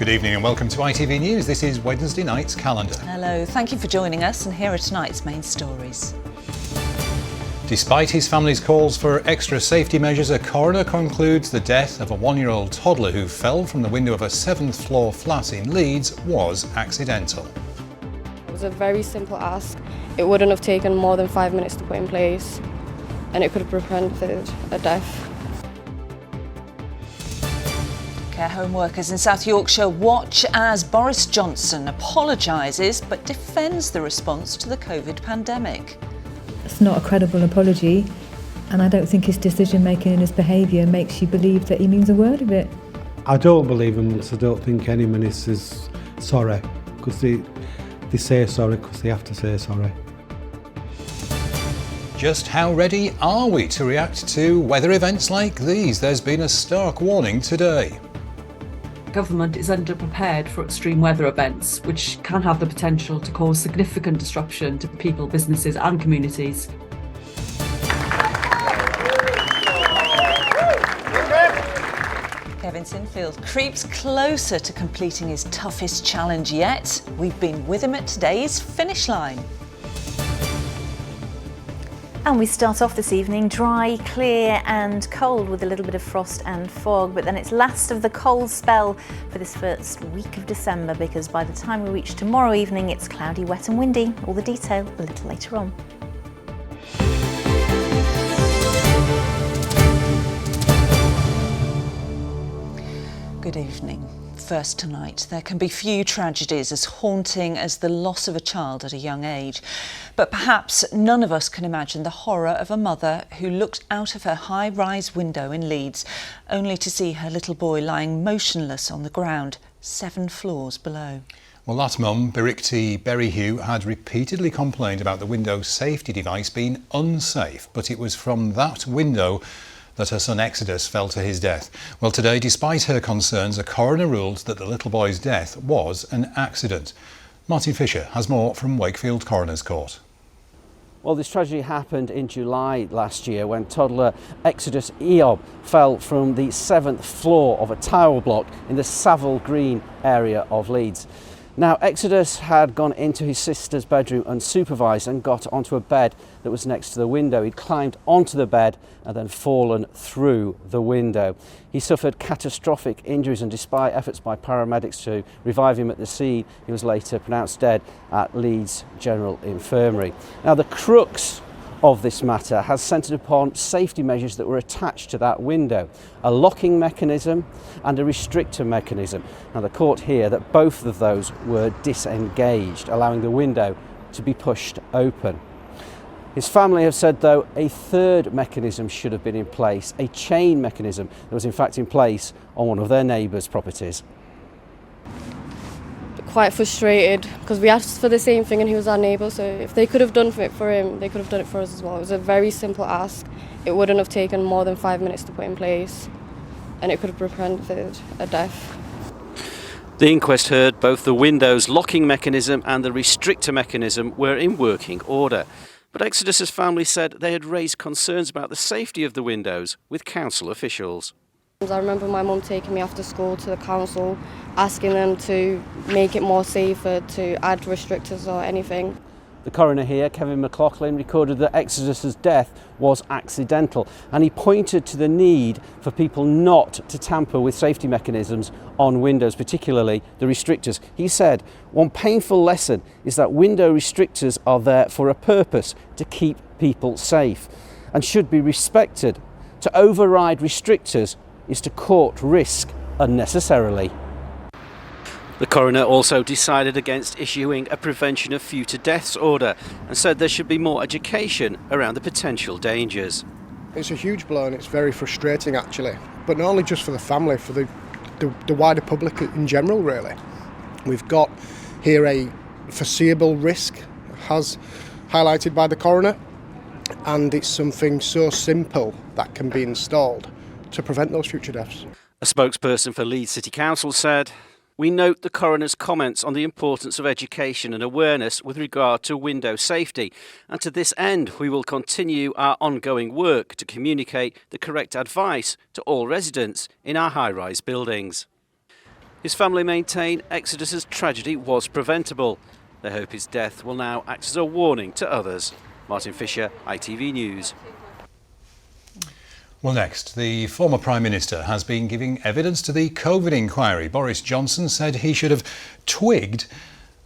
Good evening and welcome to ITV News. This is Wednesday night's calendar. Hello, thank you for joining us, and here are tonight's main stories. Despite his family's calls for extra safety measures, a coroner concludes the death of a 1-year-old toddler who fell from the window of a 7th floor flat in Leeds was accidental. It was a very simple ask. It wouldn't have taken more than 5 minutes to put in place, and it could have prevented a death. Care home workers in South Yorkshire watch as Boris Johnson apologises but defends the response to the COVID pandemic. It's not a credible apology, and I don't think his decision making and his behaviour makes you believe that he means a word of it. I don't believe him, because I don't think any minister is sorry, because they say sorry because they have to say sorry. Just how ready are we to react to weather events like these? There's been a stark warning today. Government is underprepared for extreme weather events, which can have the potential to cause significant disruption to people, businesses and communities. Kevin Sinfield creeps closer to completing his toughest challenge yet. We've been with him at today's finish line. And we start off this evening dry, clear and cold with a little bit of frost and fog, but then it's last of the cold spell for this first week of December, because by the time we reach tomorrow evening it's cloudy, wet and windy. All the detail a little later on. Good evening. First tonight, there can be few tragedies as haunting as the loss of a child at a young age. But perhaps none of us can imagine the horror of a mother who looked out of her high-rise window in Leeds only to see her little boy lying motionless on the ground, 7 floors below. Well, that mum, Birikti Berryhugh, had repeatedly complained about the window safety device being unsafe, but it was from that window that her son Exodus fell to his death. Well, today, despite her concerns, a coroner ruled that the little boy's death was an accident. Martin Fisher has more from Wakefield Coroner's Court. Well, this tragedy happened in July last year when toddler Exodus Eob fell from the 7th floor of a tower block in the Savile Green area of Leeds. Now, Exodus had gone into his sister's bedroom unsupervised and got onto a bed that was next to the window. He'd climbed onto the bed and then fallen through the window. He suffered catastrophic injuries, and despite efforts by paramedics to revive him at the scene, he was later pronounced dead at Leeds General Infirmary. Now, the crux of this matter has centred upon safety measures that were attached to that window, a locking mechanism and a restrictor mechanism. Now, the court here that both of those were disengaged, allowing the window to be pushed open. His family have said, though, a third mechanism should have been in place, a chain mechanism that was in fact in place on one of their neighbours' properties. Quite frustrated because we asked for the same thing and he was our neighbour, so if they could have done it for him, they could have done it for us as well. It was a very simple ask. It wouldn't have taken more than 5 minutes to put in place, and it could have prevented a death. The inquest heard both the window's locking mechanism and the restrictor mechanism were in working order. But Exodus's family said they had raised concerns about the safety of the windows with council officials. I remember my mum taking me after school to the council, asking them to make it more safer, to add restrictors or anything. The coroner here, Kevin McLaughlin, recorded that Exodus's death was accidental, and he pointed to the need for people not to tamper with safety mechanisms on windows, particularly the restrictors. He said, "One painful lesson is that window restrictors are there for a purpose, to keep people safe, and should be respected. To override restrictors is to court risk unnecessarily." The coroner also decided against issuing a prevention of future deaths order and said there should be more education around the potential dangers. It's a huge blow and it's very frustrating actually, but not only just for the family, for the wider public in general really. We've got here a foreseeable risk, as highlighted by the coroner, and it's something so simple that can be installed to prevent those future deaths. A spokesperson for Leeds City Council said, "We note the coroner's comments on the importance of education and awareness with regard to window safety, and to this end we will continue our ongoing work to communicate the correct advice to all residents in our high-rise buildings." His family maintain Exodus's tragedy was preventable. They hope his death will now act as a warning to others. Martin Fisher, ITV News. Well, next, the former Prime Minister has been giving evidence to the COVID inquiry. Boris Johnson said he should have twigged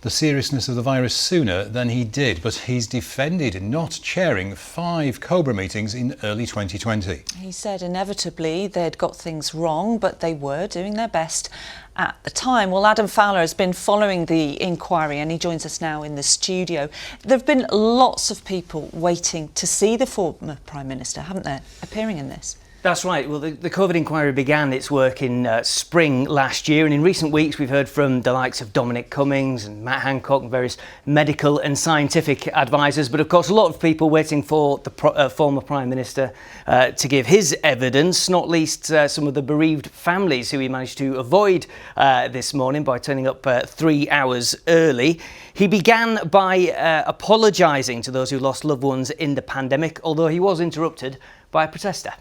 the seriousness of the virus sooner than he did, but he's defended not chairing 5 Cobra meetings in early 2020. He said inevitably they'd got things wrong, but they were doing their best at the time. Well, Adam Fowler has been following the inquiry and he joins us now in the studio. There have been lots of people waiting to see the former Prime Minister, haven't there, appearing in this? That's right. Well, the COVID inquiry began its work in spring last year, and in recent weeks we've heard from the likes of Dominic Cummings and Matt Hancock and various medical and scientific advisors, but of course a lot of people waiting for the former Prime Minister to give his evidence, not least some of the bereaved families who he managed to avoid this morning by turning up 3 hours early. He began by apologising to those who lost loved ones in the pandemic, although he was interrupted by a protester.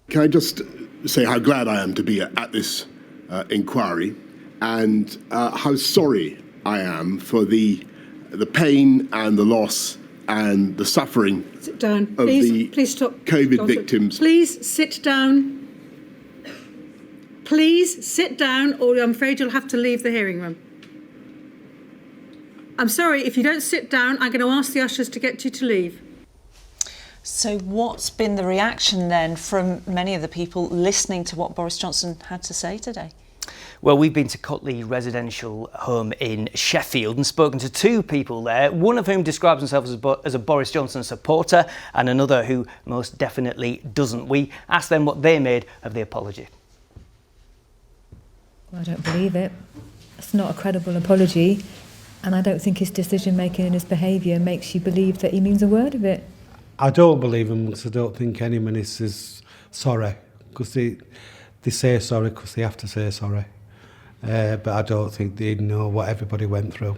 Can I just say how glad I am to be at this inquiry, and how sorry I am for the pain and the loss and the suffering sit down. of please stop. COVID victims. Please sit down. Please sit down, or I'm afraid you'll have to leave the hearing room. I'm sorry, if you don't sit down, I'm going to ask the ushers to get you to leave. So what's been the reaction then from many of the people listening to what Boris Johnson had to say today? Well, we've been to Cotley Residential Home in Sheffield and spoken to 2 people there, one of whom describes himself as a Boris Johnson supporter and another who most definitely doesn't. We asked them what they made of the apology. I don't believe it. It's not a credible apology, and I don't think his decision-making and his behaviour makes you believe that he means a word of it. I don't believe him because I don't think any minister is sorry, because they say sorry because they have to say sorry. But I don't think they know what everybody went through.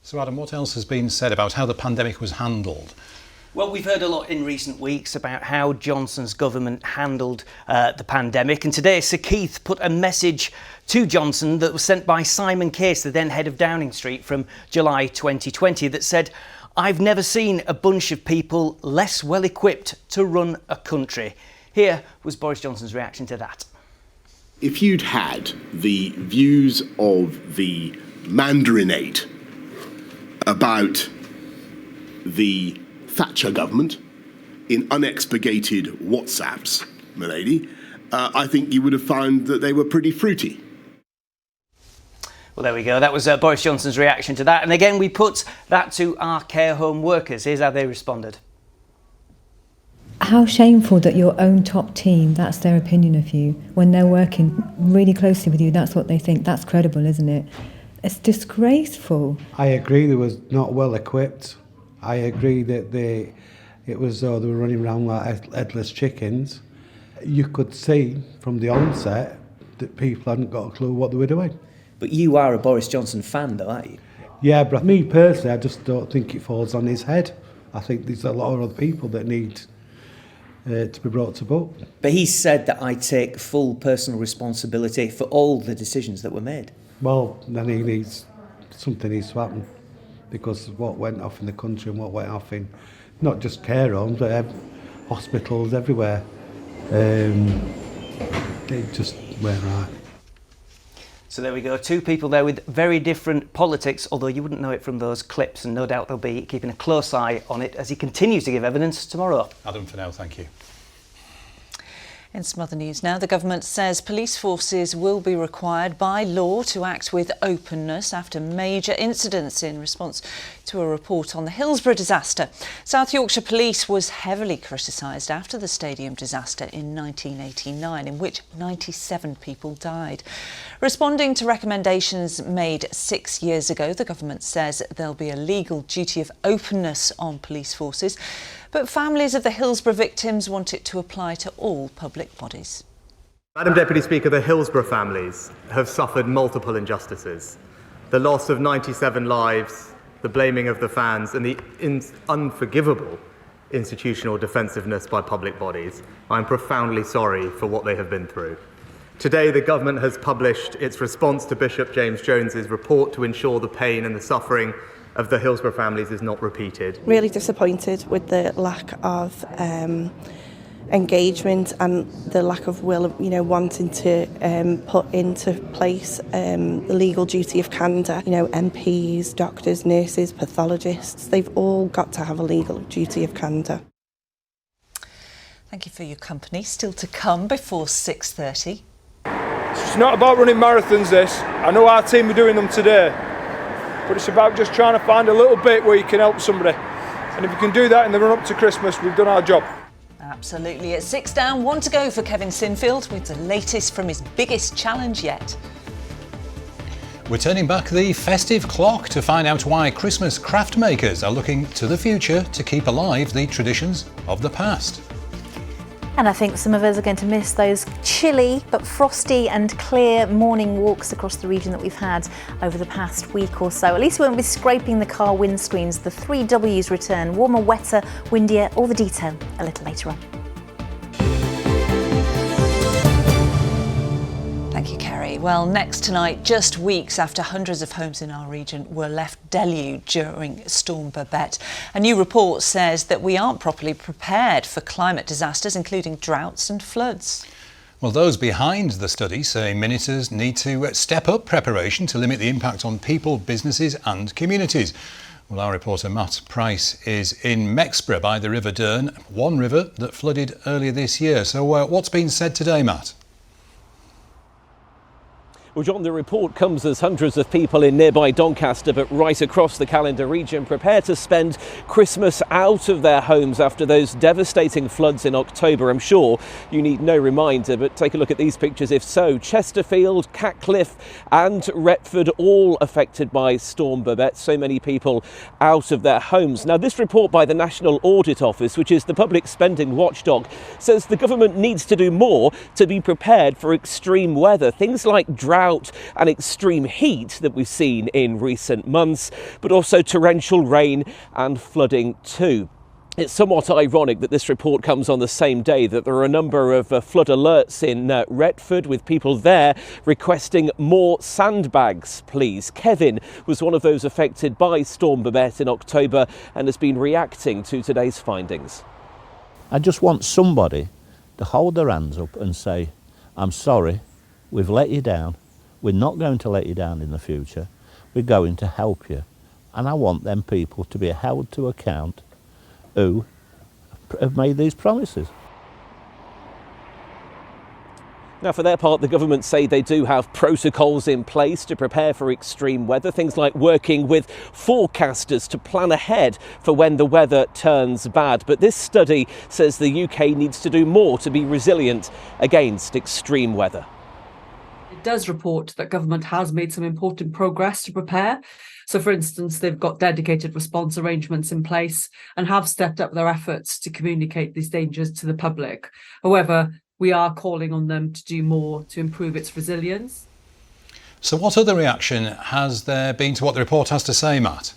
So Adam, what else has been said about how the pandemic was handled? Well, we've heard a lot in recent weeks about how Johnson's government handled the pandemic, and today Sir Keith put a message to Johnson that was sent by Simon Case, the then head of Downing Street, from July 2020, that said, "I've never seen a bunch of people less well equipped to run a country." Here was Boris Johnson's reaction to that. If you'd had the views of the Mandarinate about the Thatcher government in unexpurgated WhatsApps, milady, I think you would have found that they were pretty fruity. Well, there we go. That was Boris Johnson's reaction to that. And again, we put that to our care home workers. Here's how they responded. How shameful that your own top team, that's their opinion of you. When they're working really closely with you, that's what they think. That's credible, isn't it? It's disgraceful. I agree they was not well equipped. I agree that it was though they were running around like headless chickens. You could see from the onset that people hadn't got a clue what they were doing. But you are a Boris Johnson fan, though, aren't you? Yeah, but me personally, I just don't think it falls on his head. I think there's a lot of other people that need to be brought to book. But he said that I take full personal responsibility for all the decisions that were made. Well, then something needs to happen, because what went off in the country and what went off in not just care homes, but hospitals everywhere, it just weren't right. So there we go, 2 people there with very different politics, although you wouldn't know it from those clips, and no doubt they'll be keeping a close eye on it as he continues to give evidence tomorrow. Adam, for now, thank you. In some other news now, the government says police forces will be required by law to act with openness after major incidents in response to a report on the Hillsborough disaster. South Yorkshire Police was heavily criticised after the stadium disaster in 1989, in which 97 people died. Responding to recommendations made 6 years ago, the government says there'll be a legal duty of openness on police forces, but families of the Hillsborough victims want it to apply to all public bodies. Madam Deputy Speaker, the Hillsborough families have suffered multiple injustices. The loss of 97 lives, the blaming of the fans, and the unforgivable institutional defensiveness by public bodies. I'm profoundly sorry for what they have been through. Today, the government has published its response to Bishop James Jones's report to ensure the pain and the suffering of the Hillsborough families is not repeated. Really disappointed with the lack of engagement and the lack of will, wanting to put into place the legal duty of candour. MPs, doctors, nurses, pathologists, they've all got to have a legal duty of candour. Thank you for your company. Still to come before 6:30. It's not about running marathons, this. I know our team are doing them today, but it's about just trying to find a little bit where you can help somebody. And if you can do that in the run up to Christmas, we've done our job. Absolutely. At 6 down, 1 to go for Kevin Sinfield with the latest from his biggest challenge yet. We're turning back the festive clock to find out why Christmas craft makers are looking to the future to keep alive the traditions of the past. And I think some of us are going to miss those chilly but frosty and clear morning walks across the region that we've had over the past week or so. At least we won't be scraping the car windscreens. The 3 W's return: warmer, wetter, windier. All the detail a little later on. Thank you, Kerry. Well, next tonight, just weeks after hundreds of homes in our region were left deluged during Storm Babette, a new report says that we aren't properly prepared for climate disasters, including droughts and floods. Well, those behind the study say ministers need to step up preparation to limit the impact on people, businesses and communities. Well, our reporter Matt Price is in Mexborough by the River Dearne, one river that flooded earlier this year. So what's been said today, Matt? Well, John, the report comes as hundreds of people in nearby Doncaster, but right across the Callander region, prepare to spend Christmas out of their homes after those devastating floods in October. I'm sure you need no reminder, but take a look at these pictures if so. Chesterfield, Catcliffe and Retford all affected by Storm Babette. So many people out of their homes. Now, this report by the National Audit Office, which is the public spending watchdog, says the government needs to do more to be prepared for extreme weather. Things like drought and extreme heat that we've seen in recent months, but also torrential rain and flooding too. It's somewhat ironic that this report comes on the same day that there are a number of flood alerts in Retford, with people there requesting more sandbags, please. Kevin was one of those affected by Storm Babette in October and has been reacting to today's findings. I just want somebody to hold their hands up and say, I'm sorry, we've let you down. We're not going to let you down in the future. We're going to help you. And I want them people to be held to account who have made these promises. Now, for their part, the government say they do have protocols in place to prepare for extreme weather, things like working with forecasters to plan ahead for when the weather turns bad. But this study says the UK needs to do more to be resilient against extreme weather. It does report that government has made some important progress to prepare. So, for instance, they've got dedicated response arrangements in place and have stepped up their efforts to communicate these dangers to the public. However, we are calling on them to do more to improve its resilience. So what other reaction has there been to what the report has to say, Matt?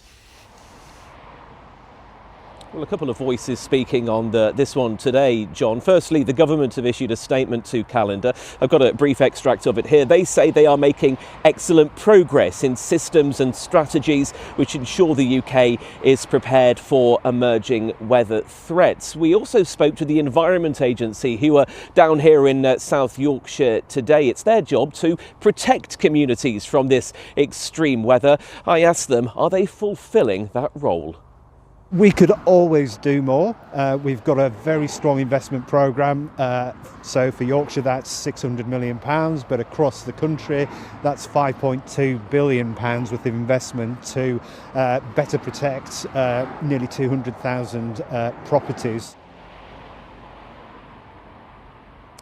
Well, a couple of voices speaking on this one today, John. Firstly, the government have issued a statement to Callander. I've got a brief extract of it here. They say they are making excellent progress in systems and strategies which ensure the UK is prepared for emerging weather threats. We also spoke to the Environment Agency, who are down here in South Yorkshire today. It's their job to protect communities from this extreme weather. I asked them, are they fulfilling that role? We could always do more. We've got a very strong investment programme. So for Yorkshire, that's £600 million, but across the country, that's £5.2 billion worth of investment to better protect nearly 200,000 properties.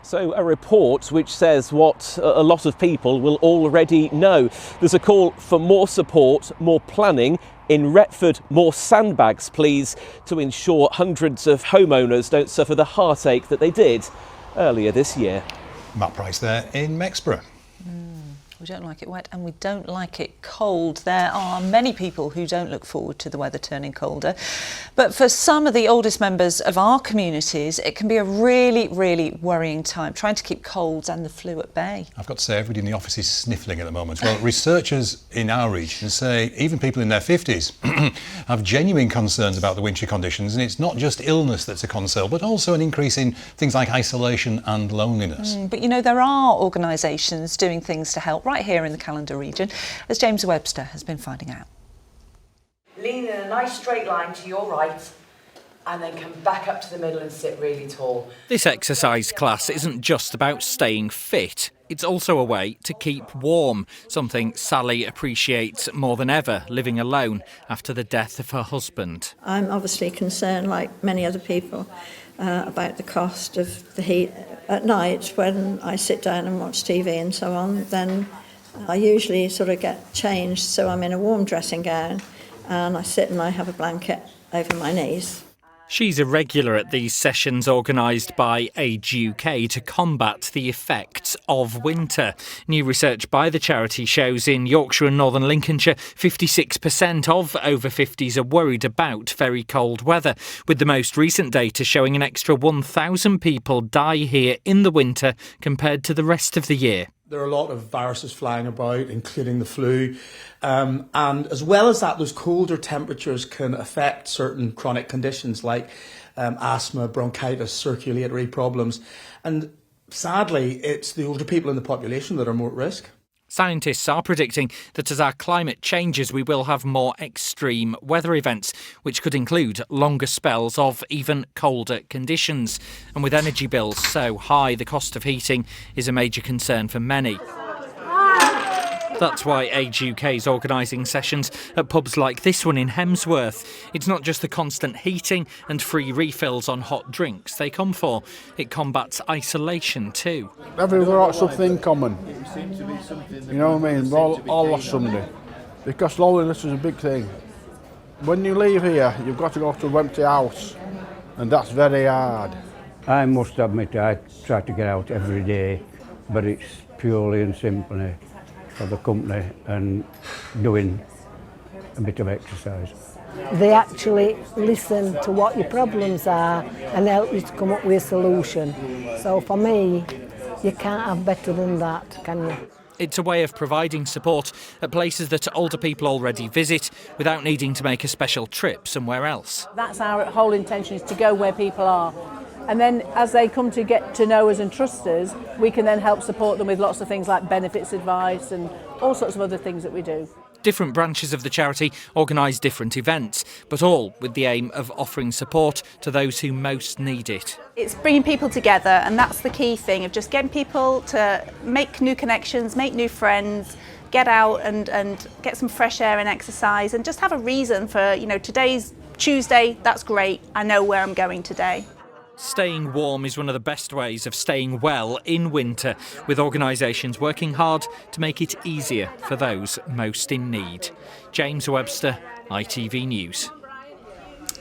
So a report which says what a lot of people will already know. There's a call for more support, more planning. In Retford, more sandbags, please, to ensure hundreds of homeowners don't suffer the heartache that they did earlier this year. Matt Price there in Mexborough. We don't like it wet and we don't like it cold. There are many people who don't look forward to the weather turning colder. But for some of the oldest members of our communities, it can be a really, really worrying time, trying to keep colds and the flu at bay. I've got to say, everybody in the office is sniffling at the moment. Well, researchers in our region say even people in their 50s have genuine concerns about the wintry conditions, and it's not just illness that's a concern, but also an increase in things like isolation and loneliness. But you know, there are organisations doing things to help right here in the Calendar region, as James Webster has been finding out. Lean in a nice straight line to your right and then come back up to the middle and sit really tall. This exercise class isn't just about staying fit. It's also a way to keep warm, something Sally appreciates more than ever, living alone after the death of her husband. I'm obviously concerned, like many other people, about the cost of the heat. At night, when I sit down and watch TV and so on, then I usually sort of get changed, so I'm in a warm dressing gown and I sit and I have a blanket over my knees. She's a regular at these sessions organised by Age UK to combat the effects of winter. New research by the charity shows in Yorkshire and Northern Lincolnshire, 56% of over 50s are worried about very cold weather, with the most recent data showing an extra 1,000 people die here in the winter compared to the rest of the year. There are a lot of viruses flying about, including the flu. And as well as that, those colder temperatures can affect certain chronic conditions like asthma, bronchitis, circulatory problems. And sadly, it's the older people in the population that are more at risk. Scientists are predicting that as our climate changes, we will have more extreme weather events, which could include longer spells of even colder conditions. And with energy bills so high, the cost of heating is a major concern for many. That's why Age UK is organising sessions at pubs like this one in Hemsworth. It's not just the constant heating and free refills on hot drinks they come for. It combats isolation too. Everyone's got something in common. You know what I mean? We're all lost somebody. Because loneliness is a big thing. When you leave here, you've got to go to an empty house. And that's very hard. I must admit I try to get out every day, but it's purely and simply for the company and doing a bit of exercise. They actually listen to what your problems are and help you to come up with a solution. So for me, you can't have better than that, can you? It's a way of providing support at places that older people already visit without needing to make a special trip somewhere else. That's our whole intention, is to go where people are. And then as they come to get to know us and trust us, we can then help support them with lots of things like benefits advice and all sorts of other things that we do. Different branches of the charity organise different events, but all with the aim of offering support to those who most need it. It's bringing people together, and that's the key thing, of just getting people to make new connections, make new friends, get out and get some fresh air and exercise, and just have a reason for, you know, today's Tuesday, that's great, I know where I'm going today. Staying warm is one of the best ways of staying well in winter, with organisations working hard to make it easier for those most in need. James Webster, ITV News.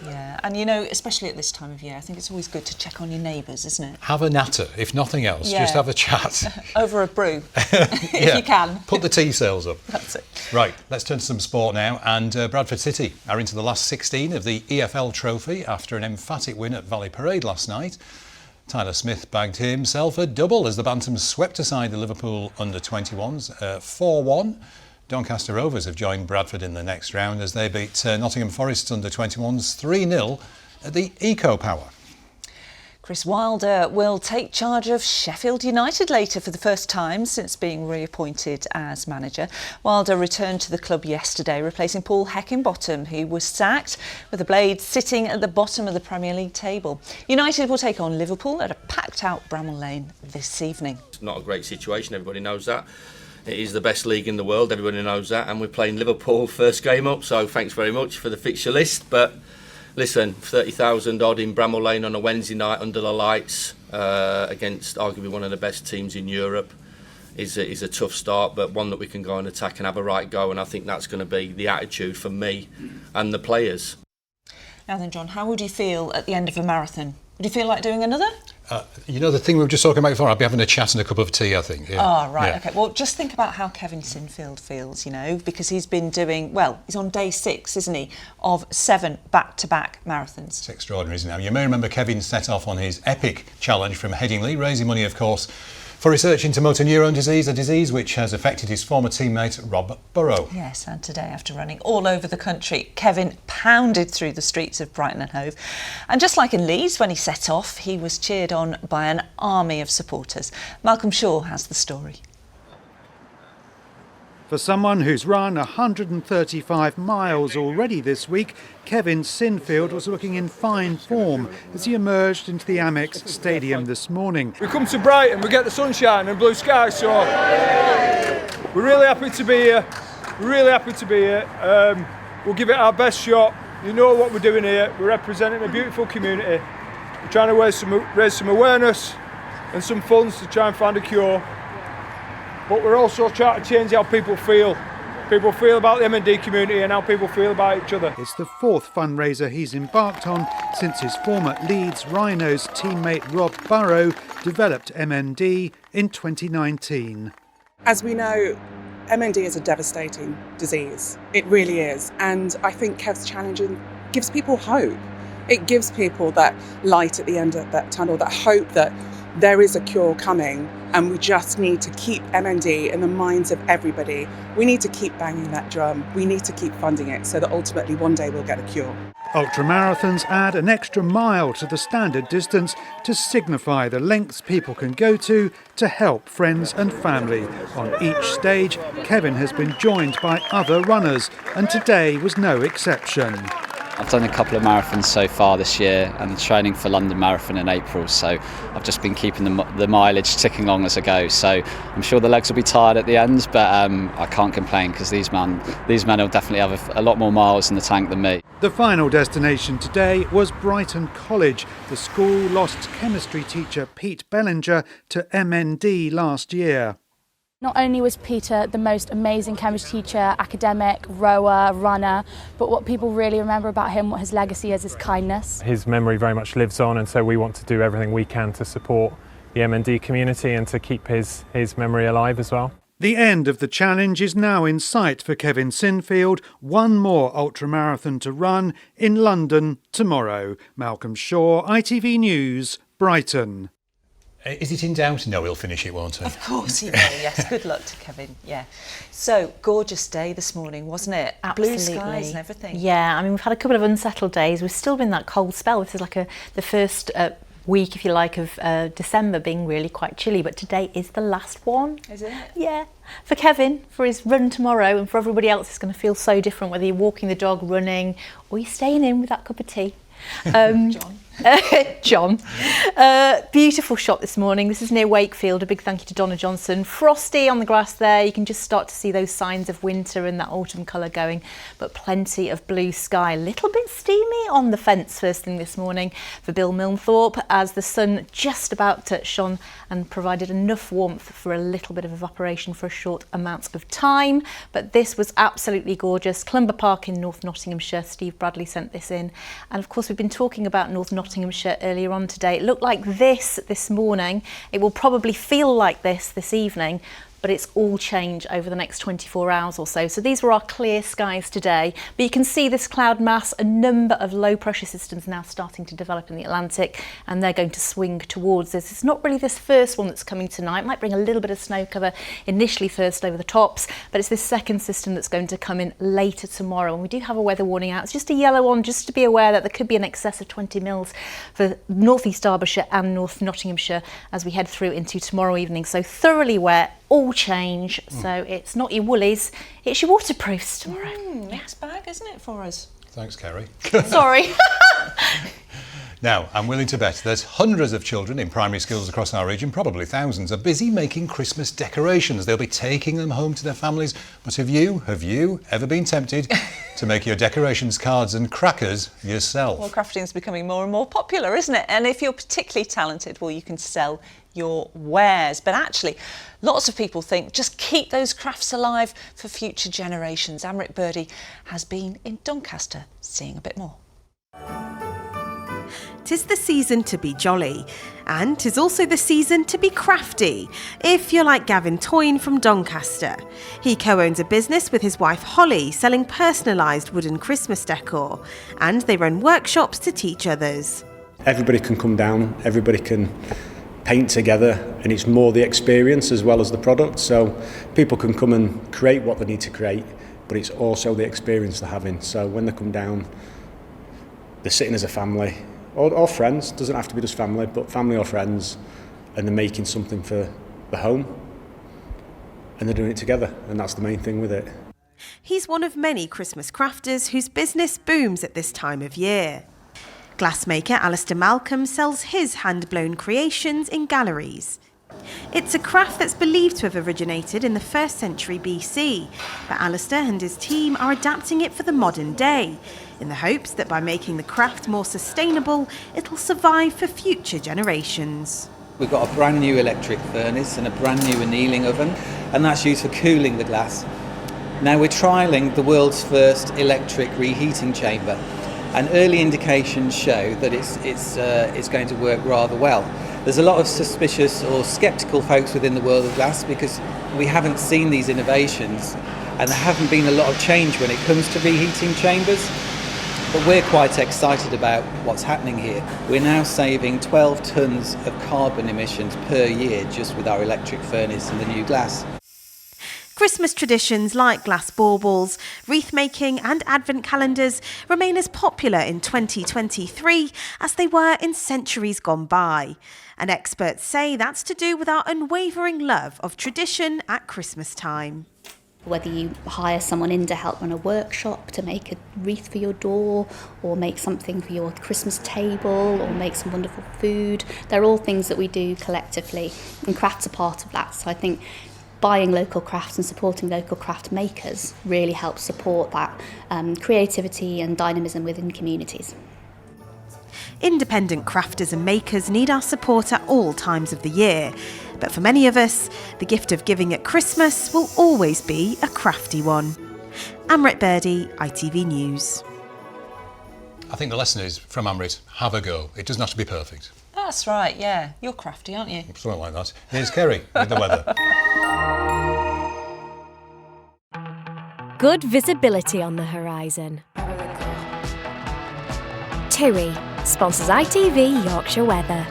Yeah, and you know, especially at this time of year, I think it's always good to check on your neighbours, isn't it? Have a natter, if nothing else. Yeah. Just have a chat. Over a brew, if you can. Put the tea sails up. That's it. Right, let's turn to some sport now. And Bradford City are into the last 16 of the EFL Trophy after an emphatic win at Valley Parade last night. Tyler Smith bagged himself a double as the Bantams swept aside the Liverpool under-21s 4-1. Doncaster Rovers have joined Bradford in the next round as they beat Nottingham Forest's under-21s 3-0 at the Eco Power. Chris Wilder will take charge of Sheffield United later for the first time since being reappointed as manager. Wilder returned to the club yesterday, replacing Paul Heckingbottom, who was sacked, with the Blades sitting at the bottom of the Premier League table. United will take on Liverpool at a packed-out Bramall Lane this evening. It's not a great situation, everybody knows that. It is the best league in the world, everybody knows that, and we're playing Liverpool first game up, so thanks very much for the fixture list. But listen, 30,000 odd in Bramall Lane on a Wednesday night under the lights against arguably one of the best teams in Europe is a tough start, but one that we can go and attack and have a right go, and I think that's going to be the attitude for me and the players. Now then, John, how would you feel at the end of a marathon? Would you feel like doing another? You know, the thing we were just talking about before, I'll be having a chat and a cup of tea, I think. Yeah. Oh, right, Yeah. OK. Well, just think about how Kevin Sinfield feels, you know, because he's been doing, well, he's on day 6, isn't he, of 7 back-to-back marathons. It's extraordinary, isn't it? You may remember Kevin set off on his epic challenge from Headingley, raising money, of course, for research into motor neurone disease, a disease which has affected his former teammate Rob Burrow. Yes, and today, after running all over the country, Kevin pounded through the streets of Brighton and Hove. And just like in Leeds, when he set off, he was cheered on by an army of supporters. Malcolm Shaw has the story. For someone who's run 135 miles already this week, Kevin Sinfield was looking in fine form as he emerged into the Amex Stadium this morning. We come to Brighton, we get the sunshine and blue sky, so we're really happy to be here. We'll give it our best shot. You know what we're doing here. We're representing a beautiful community. We're trying to raise some awareness and some funds to try and find a cure. But we're also trying to change how people feel. People feel about the MND community and how people feel about each other. It's the 4th fundraiser he's embarked on since his former Leeds Rhinos teammate Rob Burrow developed MND in 2019. As we know, MND is a devastating disease. It really is. And I think Kev's challenge gives people hope. It gives people that light at the end of that tunnel, that hope that there is a cure coming, and we just need to keep MND in the minds of everybody. We need to keep banging that drum. We need to keep funding it so that ultimately one day we'll get a cure. Ultramarathons add an extra mile to the standard distance to signify the lengths people can go to help friends and family. On each stage, Kevin has been joined by other runners, and today was no exception. I've done a couple of marathons so far this year and training for London Marathon in April, so I've just been keeping the mileage ticking along as I go. So I'm sure the legs will be tired at the end, but I can't complain because these men will definitely have a lot more miles in the tank than me. The final destination today was Brighton College. The school lost chemistry teacher Pete Bellinger to MND last year. Not only was Peter the most amazing chemistry teacher, academic, rower, runner, but what people really remember about him, what his legacy is kindness. His memory very much lives on, and so we want to do everything we can to support the MND community and to keep his memory alive as well. The end of the challenge is now in sight for Kevin Sinfield. One more ultramarathon to run in London tomorrow. Malcolm Shaw, ITV News, Brighton. Is it in doubt? No, he'll finish it, won't he? Of course he will, yes. Good luck to Kevin, yeah. So, gorgeous day this morning, wasn't it? Absolutely. Blue skies and everything. Yeah, I mean, we've had a couple of unsettled days. We've still been that cold spell. This is like the first week, if you like, of December being really quite chilly, but today is the last one. Is it? Yeah. For Kevin, for his run tomorrow, and for everybody else, it's going to feel so different, whether you're walking the dog, running, or you're staying in with that cup of tea. John. Beautiful shot this morning. This is near Wakefield. A big thank you to Donna Johnson. Frosty on the grass there. You can just start to see those signs of winter and that autumn colour going, but plenty of blue sky. A little bit steamy on the fence first thing this morning for Bill Milnthorpe, as the sun just about shone and provided enough warmth for a little bit of evaporation for a short amount of time. But this was absolutely gorgeous. Clumber Park in North Nottinghamshire. Steve Bradley sent this in. And of course, we've been talking about North Nottinghamshire earlier on today. It looked like this morning. It will probably feel like this evening, but it's all change over the next 24 hours or so. So these were our clear skies today, but you can see this cloud mass, a number of low pressure systems now starting to develop in the Atlantic, and they're going to swing towards us. It's not really this first one that's coming tonight. It might bring a little bit of snow cover initially first over the tops, but it's this second system that's going to come in later tomorrow. And we do have a weather warning out. It's just a yellow one, just to be aware that there could be an excess of 20 mils for North East Derbyshire and North Nottinghamshire as we head through into tomorrow evening. So thoroughly wet, all change, so it's not your woolies, it's your waterproofs tomorrow. Mixed bag, isn't it, for us? Thanks, Kerry. Sorry. Now, I'm willing to bet there's hundreds of children in primary schools across our region, probably thousands, are busy making Christmas decorations. They'll be taking them home to their families. But have you ever been tempted to make your decorations, cards and crackers yourself? Well, crafting's becoming more and more popular, isn't it? And if you're particularly talented, well, you can sell your wares. But actually, lots of people think just keep those crafts alive for future generations. Amrit Birdie has been in Doncaster seeing a bit more. 'Tis the season to be jolly, and 'tis also the season to be crafty, if you're like Gavin Toyne from Doncaster. He co-owns a business with his wife Holly, selling personalised wooden Christmas decor, and they run workshops to teach others. Everybody can come down, everybody can paint together, and it's more the experience as well as the product. So people can come and create what they need to create, but it's also the experience they're having. So when they come down, they're sitting as a family, or friends, doesn't have to be just family, but family or friends, and they're making something for the home, and they're doing it together, and that's the main thing with it. He's one of many Christmas crafters whose business booms at this time of year. Glassmaker Alistair Malcolm sells his hand-blown creations in galleries. It's a craft that's believed to have originated in the 1st century BC, but Alistair and his team are adapting it for the modern day, in the hopes that by making the craft more sustainable, it'll survive for future generations. We've got a brand new electric furnace and a brand new annealing oven, and that's used for cooling the glass. Now we're trialling the world's first electric reheating chamber, and early indications show that it's going to work rather well. There's a lot of suspicious or sceptical folks within the world of glass because we haven't seen these innovations and there haven't been a lot of change when it comes to reheating chambers. But we're quite excited about what's happening here. We're now saving 12 tonnes of carbon emissions per year just with our electric furnace and the new glass. Christmas traditions like glass baubles, wreath making and advent calendars remain as popular in 2023 as they were in centuries gone by. And experts say that's to do with our unwavering love of tradition at Christmas time. Whether you hire someone in to help run a workshop to make a wreath for your door or make something for your Christmas table or make some wonderful food, they're all things that we do collectively, and crafts are part of that. So I think buying local crafts and supporting local craft makers really helps support that creativity and dynamism within communities. Independent crafters and makers need our support at all times of the year. But for many of us, the gift of giving at Christmas will always be a crafty one. Amrit Birdie, ITV News. I think the lesson is, from Amrit, have a go. It doesn't have to be perfect. That's right, yeah. You're crafty, aren't you? Something like that. Here's Kerry with the weather. Good visibility on the horizon. TUI sponsors ITV Yorkshire Weather.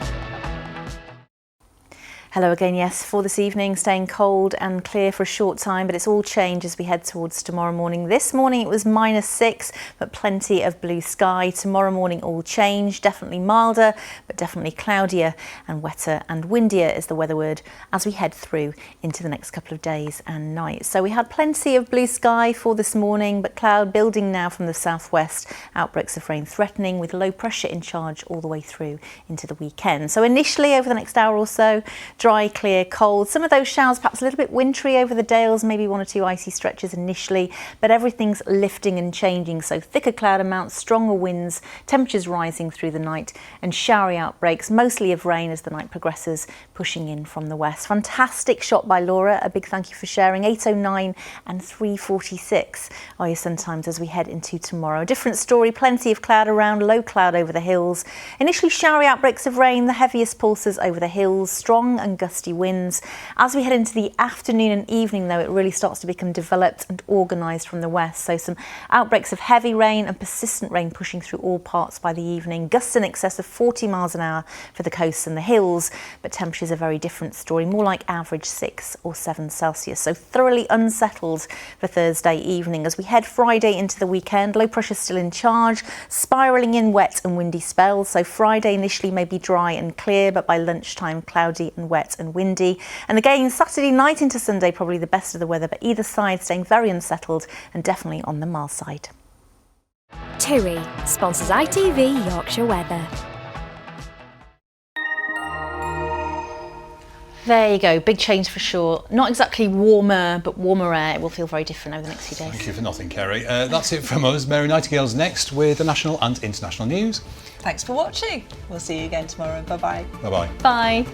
Hello again, yes, for this evening, staying cold and clear for a short time, but it's all changed as we head towards tomorrow morning. This morning it was -6, but plenty of blue sky. Tomorrow morning all change, definitely milder, but definitely cloudier and wetter and windier is the weather word as we head through into the next couple of days and nights. So we had plenty of blue sky for this morning, but cloud building now from the southwest, outbreaks of rain threatening with low pressure in charge all the way through into the weekend. So initially over the next hour or so, dry, clear, cold. Some of those showers perhaps a little bit wintry over the Dales, maybe 1 or 2 icy stretches initially, but everything's lifting and changing. So thicker cloud amounts, stronger winds, temperatures rising through the night and showery outbreaks, mostly of rain as the night progresses, pushing in from the west. Fantastic shot by Laura. A big thank you for sharing. 8:09 and 3:46 are your sun times as we head into tomorrow. A different story, plenty of cloud around, low cloud over the hills. Initially showery outbreaks of rain, the heaviest pulses over the hills, strong and gusty winds. As we head into the afternoon and evening though, it really starts to become developed and organised from the west. So some outbreaks of heavy rain and persistent rain pushing through all parts by the evening. Gusts in excess of 40 miles an hour for the coasts and the hills, but temperatures a very different story, more like average 6 or 7 Celsius. So thoroughly unsettled for Thursday evening. As we head Friday into the weekend, low pressure still in charge, spiralling in wet and windy spells. So Friday initially may be dry and clear, but by lunchtime cloudy and wet and windy. And again, Saturday night into Sunday, probably the best of the weather, but either side staying very unsettled and definitely on the mild side. TUI sponsors ITV Yorkshire Weather. There you go, big change for sure. Not exactly warmer, but warmer air. It will feel very different over the next few days. Thank you for nothing, Kerry. That's it from us. Mary Nightingale's next with the national and international news. Thanks for watching. We'll see you again tomorrow. Bye-bye. Bye-bye. Bye.